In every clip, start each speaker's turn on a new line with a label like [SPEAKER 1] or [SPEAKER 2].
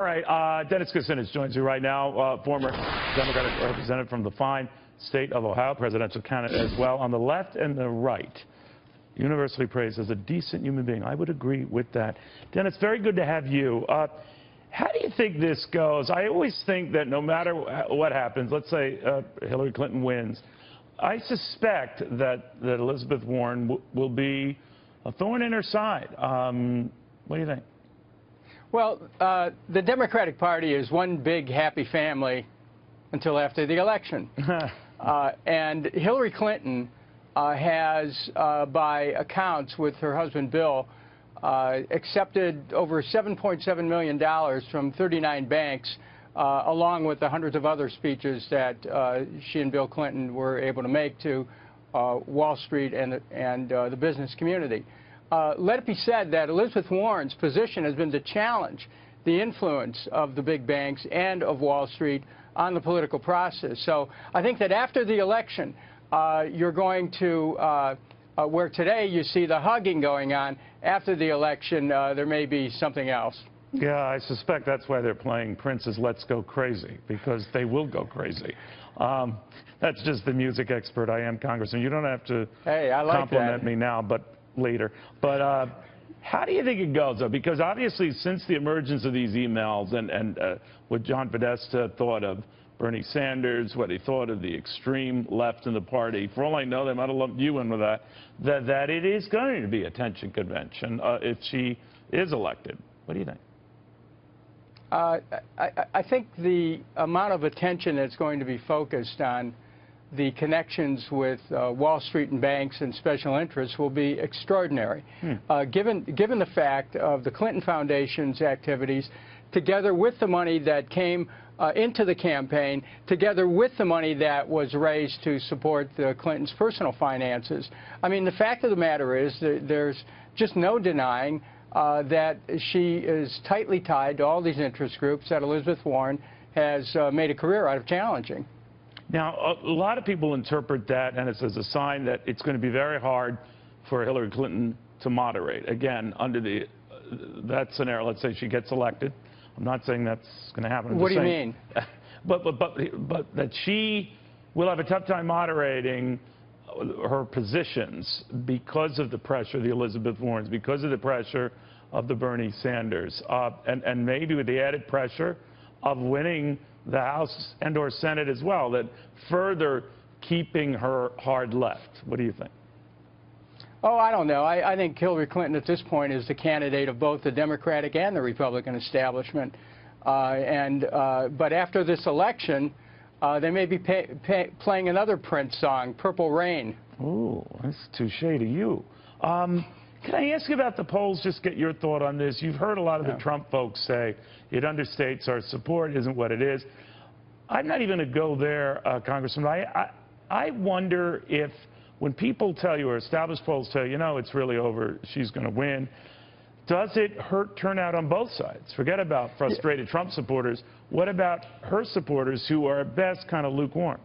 [SPEAKER 1] All right, Dennis Kucinich joins you right now, former Democratic representative from the fine state of Ohio, presidential candidate as well. On the left and the right, universally praised as a decent human being. I would agree with that. Dennis, very good to have you. How do you think this goes? I always think that no matter what happens, let's say Hillary Clinton wins, I suspect that Elizabeth Warren will be a thorn in her side. What do you think?
[SPEAKER 2] Well, the Democratic Party is one big happy family until after the election. And Hillary Clinton has, by accounts with her husband Bill, accepted over $7.7 million from 39 banks, along with the hundreds of other speeches that she and Bill Clinton were able to make to Wall Street and the business community. Let it be said that Elizabeth Warren's position has been to challenge the influence of the big banks and of Wall Street on the political process. So I think that after the election, you're going to, where today you see the hugging going on, after the election, there may be something else.
[SPEAKER 1] Yeah, I suspect that's why they're playing Prince's Let's Go Crazy, because they will go crazy. That's just the music expert I am, Congressman. You don't have to compliment me now, but later. But how do you think it goes, though? Because obviously, since the emergence of these emails and what John Podesta thought of Bernie Sanders, what he thought of the extreme left in the party, for all I know, they might have lumped you in with that it is going to be a tension convention if she is elected. What do you think?
[SPEAKER 2] I think the amount of attention that's going to be focused on the connections with Wall Street and banks and special interests will be extraordinary, given the fact of the Clinton Foundation's activities, together with the money that came into the campaign, together with the money that was raised to support the Clintons' personal finances. I mean, the fact of the matter is that there's just no denying that she is tightly tied to all these interest groups that Elizabeth Warren has made a career out of challenging.
[SPEAKER 1] Now, a lot of people interpret that, and it's as a sign that it's going to be very hard for Hillary Clinton to moderate. Again, under that scenario, let's say she gets elected. I'm not saying that's going to happen.
[SPEAKER 2] What do you mean?
[SPEAKER 1] But that she will have a tough time moderating her positions because of the pressure, the Elizabeth Warrens, because of the pressure of the Bernie Sanders, and maybe with the added pressure of winning the House and/or Senate as well, that further keeping her hard left. What do you think?
[SPEAKER 2] Oh, I don't know. I think Hillary Clinton at this point is the candidate of both the Democratic and the Republican establishment. But after this election, they may be playing another Prince song, Purple Rain.
[SPEAKER 1] Ooh, that's touche to you. Can I ask you about the polls, just get your thought on this? You've heard a lot of the Trump folks say it understates our support, isn't what it is. I'm not even going to go there, Congressman. I wonder if when people tell you, or established polls tell you, you know, it's really over, she's going to win, does it hurt turnout on both sides? Forget about frustrated Trump supporters. What about her supporters who are at best kind of lukewarm?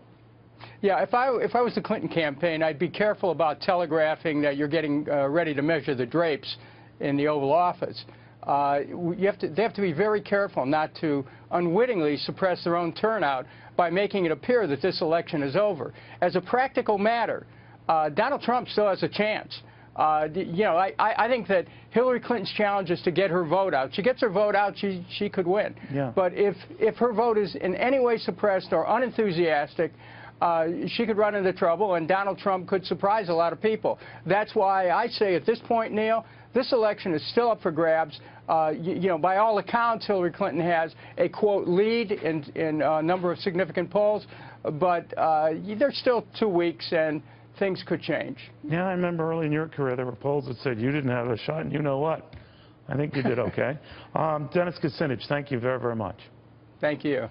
[SPEAKER 2] Yeah, if I was the Clinton campaign, I'd be careful about telegraphing that you're getting ready to measure the drapes in the Oval Office. They have to be very careful not to unwittingly suppress their own turnout by making it appear that this election is over. As a practical matter, Donald Trump still has a chance. You know, I think that Hillary Clinton's challenge is to get her vote out. She gets her vote out, she could win. Yeah. But if her vote is in any way suppressed or unenthusiastic, she could run into trouble, and Donald Trump could surprise a lot of people. That's why I say at this point, Neil, this election is still up for grabs. You know, by all accounts, Hillary Clinton has a, quote, lead in a number of significant polls, but there's still 2 weeks, and things could change.
[SPEAKER 1] Yeah, I remember early in your career, there were polls that said you didn't have a shot, and you know what? I think you did okay. Dennis Kucinich, thank you very, very much.
[SPEAKER 2] Thank you.